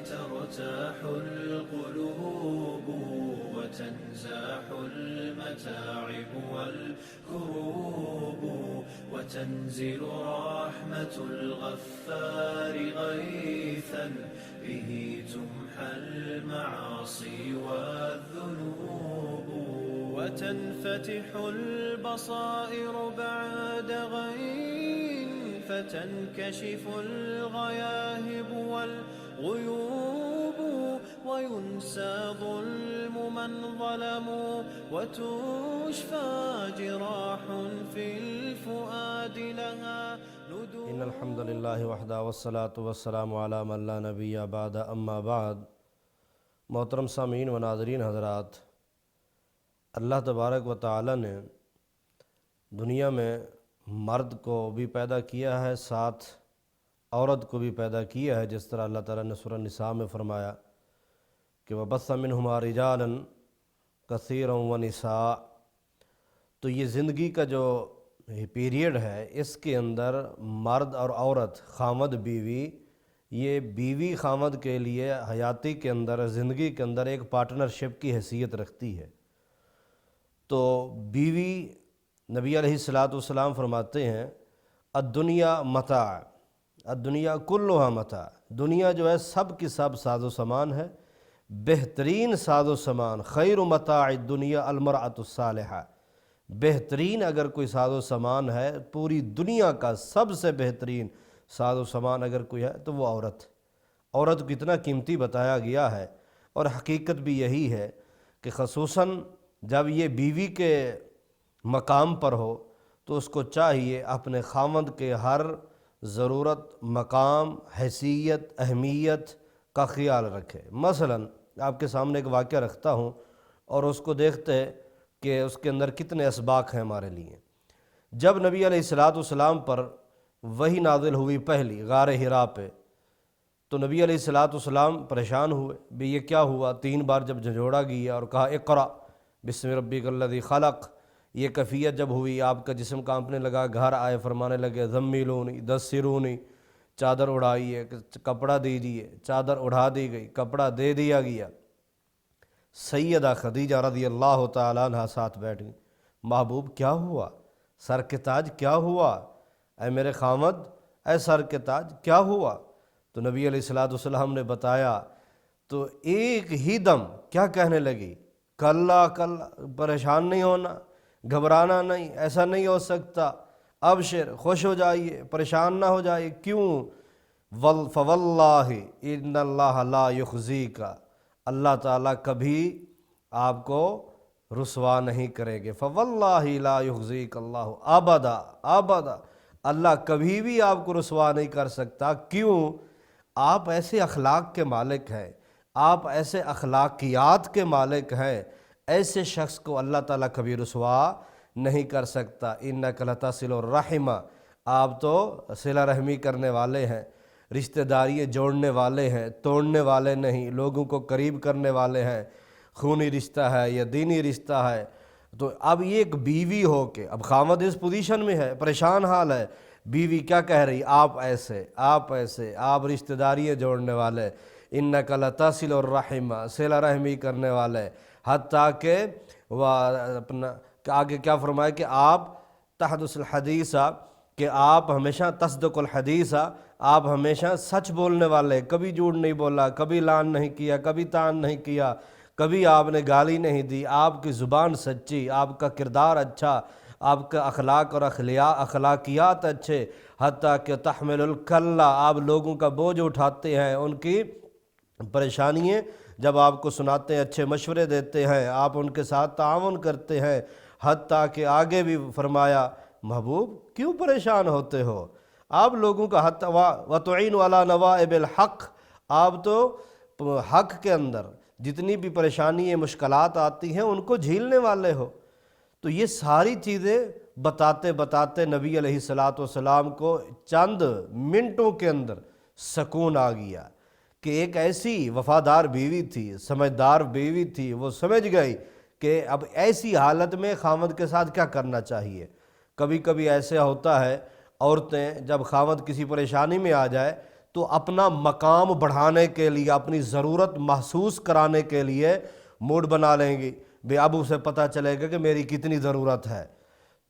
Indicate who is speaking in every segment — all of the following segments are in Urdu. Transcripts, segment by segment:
Speaker 1: ترتاح القلوب وتنزاح المتاعب والكروب وتنزل رحمة الغفار غيثا به تمحى المعاصي والذنوب وتنفتح البصائر بعد غين فتنكشف الغياهب والغيوب وينسى ظلم من ظلموا وتشفى جراح في الفؤاد لها ندور.
Speaker 2: ان الحمد للہ وحدہ والصلاة والسلام علی من لا نبی بعد اما بعد. محترم سامعین و ناظرین حضرات، اللہ تبارک و تعالی نے دنیا میں مرد کو بھی پیدا کیا ہے، ساتھ عورت کو بھی پیدا کیا ہے، جس طرح اللہ تعالیٰ نے سورہ النساء میں فرمایا کہ وَبَثَّ مِنْهُمَا رِجَالًا كَثِيرًا وَنِسَاءً. تو یہ زندگی کا جو پیریڈ ہے، اس کے اندر مرد اور عورت، خامد بیوی، یہ بیوی خامد کے لیے حیاتی کے اندر، زندگی کے اندر ایک پارٹنرشپ کی حیثیت رکھتی ہے. تو بیوی، نبی علیہ الصلوۃ فرماتے ہیں الدنیا متاع، الدنیا کلھا متاع، دنیا جو ہے سب کی سب ساز و سامان ہے. بہترین ساز و سامان، خیر متاع الدنیا المرأۃ الصالحہ، بہترین اگر کوئی ساز و سامان ہے پوری دنیا کا، سب سے بہترین ساز و سامان اگر کوئی ہے تو وہ عورت کو اتنا قیمتی بتایا گیا ہے. اور حقیقت بھی یہی ہے کہ خصوصاً جب یہ بیوی کے مقام پر ہو تو اس کو چاہیے اپنے خاوند کے ہر ضرورت، مقام، حیثیت، اہمیت کا خیال رکھے. مثلاً آپ کے سامنے ایک واقعہ رکھتا ہوں اور اس کو دیکھتے کہ اس کے اندر کتنے اسباق ہیں ہمارے لیے. جب نبی علیہ الصلوۃ پر وحی نازل ہوئی پہلی غار حرا پہ، تو نبی علیہ الصلوۃ پریشان ہوئے، بھی یہ کیا ہوا؟ 3 بار جب جھنجھوڑا گیا اور کہا اقرأ بسم ربک الذی خلق، یہ کیفیت جب ہوئی، آپ کا جسم کانپنے لگا، گھر آئے فرمانے لگے زمیلونی دثرونی، چادر اڑائیے، کپڑا دیجیے، چادر اڑا دی گئی، کپڑا دے دیا گیا. سیدہ خدیجہ رضی اللہ تعالیٰ عنہ ساتھ بیٹھ گئی، محبوب کیا ہوا؟ سر کے تاج کیا ہوا؟ اے میرے خامد، اے سر کے تاج کیا ہوا؟ تو نبی علیہ الصلوۃ نے بتایا تو ایک ہی دم کیا کہنے لگی؟ کلا کلا، پریشان نہیں ہونا، گھبرانا نہیں، ایسا نہیں ہو سکتا، ابشر، خوش ہو جائیے، پریشان نہ ہو جائیے. کیوں؟ فواللہ ان اللہ لا یخزیک، اللہ تعالیٰ کبھی آپ کو رسوا نہیں کرے گے. فواللہ لا یخزیک اللہ ابدا ابدا، اللہ کبھی بھی آپ کو رسوا نہیں کر سکتا. کیوں؟ آپ ایسے اخلاق کے مالک ہیں، آپ ایسے اخلاقیات کے مالک ہیں، ایسے شخص کو اللہ تعالیٰ کبھی رسوا نہیں کر سکتا. انک لتصل الرحم، آپ تو صلہ رحمی کرنے والے ہیں، رشتہ داری جوڑنے والے ہیں، توڑنے والے نہیں، لوگوں کو قریب کرنے والے ہیں. خونی رشتہ ہے یا دینی رشتہ ہے. تو اب یہ ایک بیوی ہو کے، اب خامد اس پوزیشن میں ہے، پریشان حال ہے، بیوی کیا کہہ رہی؟ آپ ایسے، آپ ایسے، آپ رشتہ داریاں جوڑنے والے، انک لتصل الرحم، صلہ رحمی کرنے والے. حتیٰ کہ وہ اپنا آگے کیا فرمائے کہ آپ تحدث الحدیثہ، کہ آپ ہمیشہ تصدق الحدیثہ، آپ ہمیشہ سچ بولنے والے، کبھی جھوٹ نہیں بولا، کبھی لان نہیں کیا، کبھی تان نہیں کیا، کبھی آپ نے گالی نہیں دی. آپ کی زبان سچی، آپ کا کردار اچھا، آپ کا اخلاق اور اخلاقیات اچھے. حتیٰ کہ تحمل الکلہ، آپ لوگوں کا بوجھ اٹھاتے ہیں، ان کی پریشانیاں جب آپ کو سناتے ہیں، اچھے مشورے دیتے ہیں، آپ ان کے ساتھ تعاون کرتے ہیں. حتیٰ کہ آگے بھی فرمایا محبوب کیوں پریشان ہوتے ہو؟ آپ لوگوں کا وَتُعِينُ عَلَى نَوَائِبِ الْحَقِّ، آپ تو حق کے اندر جتنی بھی پریشانیاں مشکلات آتی ہیں ان کو جھیلنے والے ہو. تو یہ ساری چیزیں بتاتے بتاتے نبی علیہ السلام کو چند منٹوں کے اندر سکون آ گیا کہ ایک ایسی وفادار بیوی تھی، سمجھدار بیوی تھی، وہ سمجھ گئی کہ اب ایسی حالت میں خاوند کے ساتھ کیا کرنا چاہیے. کبھی کبھی ایسا ہوتا ہے، عورتیں جب خاوند کسی پریشانی میں آ جائے تو اپنا مقام بڑھانے کے لیے، اپنی ضرورت محسوس کرانے کے لیے موڈ بنا لیں گی، بے اب اسے پتہ چلے گا کہ میری کتنی ضرورت ہے۔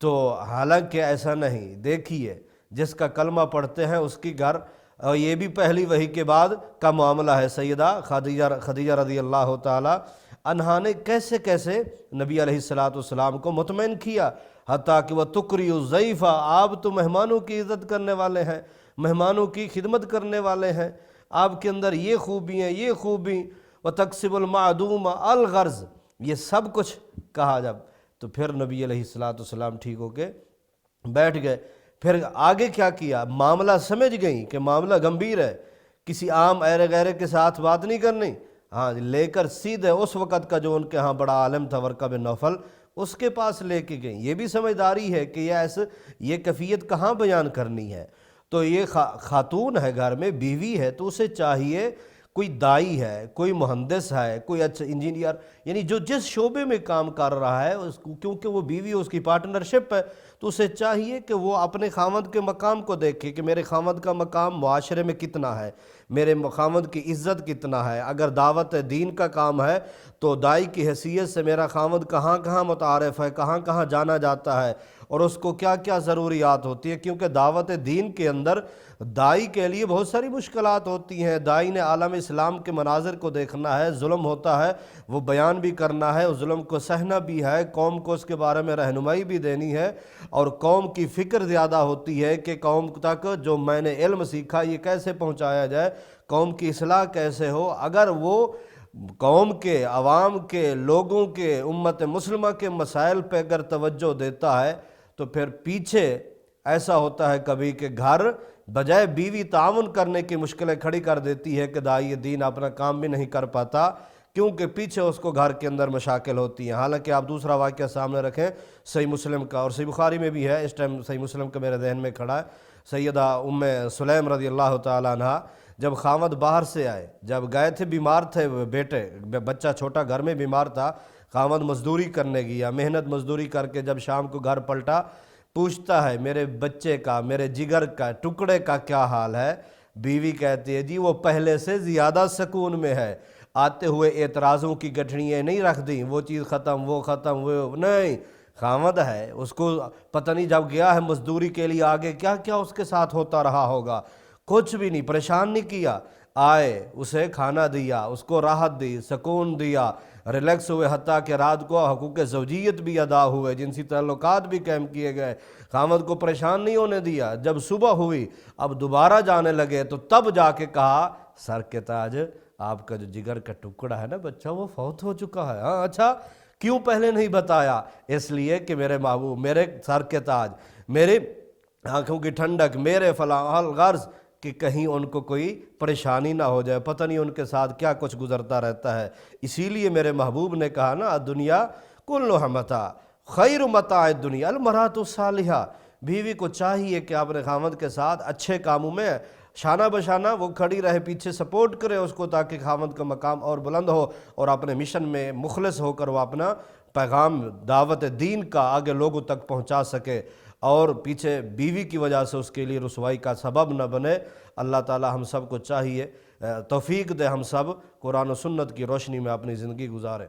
Speaker 2: تو حالانکہ ایسا نہیں۔ دیکھیے جس کا کلمہ پڑھتے ہیں اس کی گھر، اور یہ بھی پہلی وحی کے بعد کا معاملہ ہے، سیدہ خدیجہ رضی اللہ تعالی عنہا نے کیسے کیسے نبی علیہ السلام کو مطمئن کیا، حتیٰ کہ وہ تقری الضیفہ، آپ تو مہمانوں کی عزت کرنے والے ہیں، مہمانوں کی خدمت کرنے والے ہیں، آپ کے اندر یہ خوبی ہیں، یہ خوبی، وتکسب المعدوم الغرض، یہ سب کچھ کہا جب تو پھر نبی علیہ السلام ٹھیک ہو کے بیٹھ گئے۔ پھر آگے کیا کیا؟ معاملہ سمجھ گئیں کہ معاملہ گمبھیر ہے، کسی عام ایرے غیرے کے ساتھ بات نہیں کرنی، ہاں لے کر سیدھے اس وقت کا جو ان کے ہاں بڑا عالم تھا ورقہ بن نوفل، اس کے پاس لے کے گئیں۔ یہ بھی سمجھداری ہے کہ یہ کیفیت کہاں بیان کرنی ہے۔ تو یہ خاتون ہے گھر میں، بیوی ہے، تو اسے چاہیے، کوئی دائی ہے، کوئی مہندس ہے، کوئی اچھا انجینئر، یعنی جو جس شعبے میں کام کر رہا ہے کیونکہ وہ بیوی اس کی پارٹنرشپ ہے، تو اسے چاہیے کہ وہ اپنے خاوند کے مقام کو دیکھے کہ میرے خاوند کا مقام معاشرے میں کتنا ہے، میرے خاوند کی عزت کتنا ہے۔ اگر دعوت دین کا کام ہے تو دائی کی حیثیت سے میرا خاوند کہاں کہاں متعارف ہے، کہاں کہاں جانا جاتا ہے، اور اس کو کیا کیا ضروریات ہوتی ہے، کیونکہ دعوت دین کے اندر دائی کے لیے بہت ساری مشکلات ہوتی ہیں۔ دائی نے عالم اسلام کے مناظر کو دیکھنا ہے، ظلم ہوتا ہے وہ بیان بھی کرنا ہے، اس ظلم کو سہنا بھی ہے، قوم کو اس کے بارے میں رہنمائی بھی دینی ہے، اور قوم کی فکر زیادہ ہوتی ہے کہ قوم تک جو میں نے علم سیکھا یہ کیسے پہنچایا جائے، قوم کی اصلاح کیسے ہو۔ اگر وہ قوم کے، عوام کے، لوگوں کے، امت مسلمہ کے مسائل پہ اگر توجہ دیتا ہے تو پھر پیچھے ایسا ہوتا ہے کبھی کہ گھر بجائے بیوی تعاون کرنے کی مشکلیں کھڑی کر دیتی ہے کہ داعی دین اپنا کام بھی نہیں کر پاتا، کیونکہ پیچھے اس کو گھر کے اندر مشاکل ہوتی ہیں۔ حالانکہ آپ دوسرا واقعہ سامنے رکھیں صحیح مسلم کا، اور صحیح بخاری میں بھی ہے، اس ٹائم صحیح مسلم کا میرے ذہن میں کھڑا ہے، سیدہ ام سلیم رضی اللہ تعالیٰ عنہ جب خاوند باہر سے آئے، جب گئے تھے، بیمار تھے بیٹے، بچہ چھوٹا گھر میں بیمار تھا، خاوند مزدوری کرنے گیا، محنت مزدوری کر کے جب شام کو گھر پلٹا، پوچھتا ہے میرے بچے کا، میرے جگر کا ٹکڑے کا کیا حال ہے؟ بیوی کہتی ہے جی وہ پہلے سے زیادہ سکون میں ہے، آتے ہوئے اعتراضوں کی گٹھڑیاں نہیں رکھ دیں، وہ چیز ختم، وہ ختم، وہ نہیں، خاوند ہے، اس کو پتہ نہیں جب گیا ہے مزدوری کے لیے آگے کیا کیا اس کے ساتھ ہوتا رہا ہوگا، کچھ بھی نہیں، پریشان نہیں کیا، آئے اسے کھانا دیا، اس کو راحت دی، سکون دیا، ریلیکس ہوئے، حتیٰ کہ رات کو حقوق زوجیت بھی ادا ہوئے، جنسی تعلقات بھی قائم کیے گئے، خاوند کو پریشان نہیں ہونے دیا۔ جب صبح ہوئی اب دوبارہ جانے لگے تو تب جا کے کہا سر کے تاج آپ کا جو جگر کا ٹکڑا ہے نا بچہ وہ فوت ہو چکا ہے۔ ہاں اچھا کیوں پہلے نہیں بتایا؟ اس لیے کہ میرے محبوب، میرے سر کے تاج، میرے آنکھوں کی ٹھنڈک، میرے فلاں الغرض، کہ کہیں ان کو کوئی پریشانی نہ ہو جائے، پتہ نہیں ان کے ساتھ کیا کچھ گزرتا رہتا ہے۔ اسی لیے میرے محبوب نے کہا نا دنیا کلھا متاع خیر متاع الدنیا المرأۃ الصالحہ، بیوی کو چاہیے کہ اپنے خاوند کے ساتھ اچھے کاموں میں شانہ بشانہ وہ کھڑی رہے، پیچھے سپورٹ کرے اس کو، تاکہ خاوند کا مقام اور بلند ہو اور اپنے مشن میں مخلص ہو کر وہ اپنا پیغام دعوت دین کا آگے لوگوں تک پہنچا سکے، اور پیچھے بیوی کی وجہ سے اس کے لیے رسوائی کا سبب نہ بنے۔ اللہ تعالی ہم سب کو چاہیے توفیق دے ہم سب قرآن و سنت کی روشنی میں اپنی زندگی گزاریں۔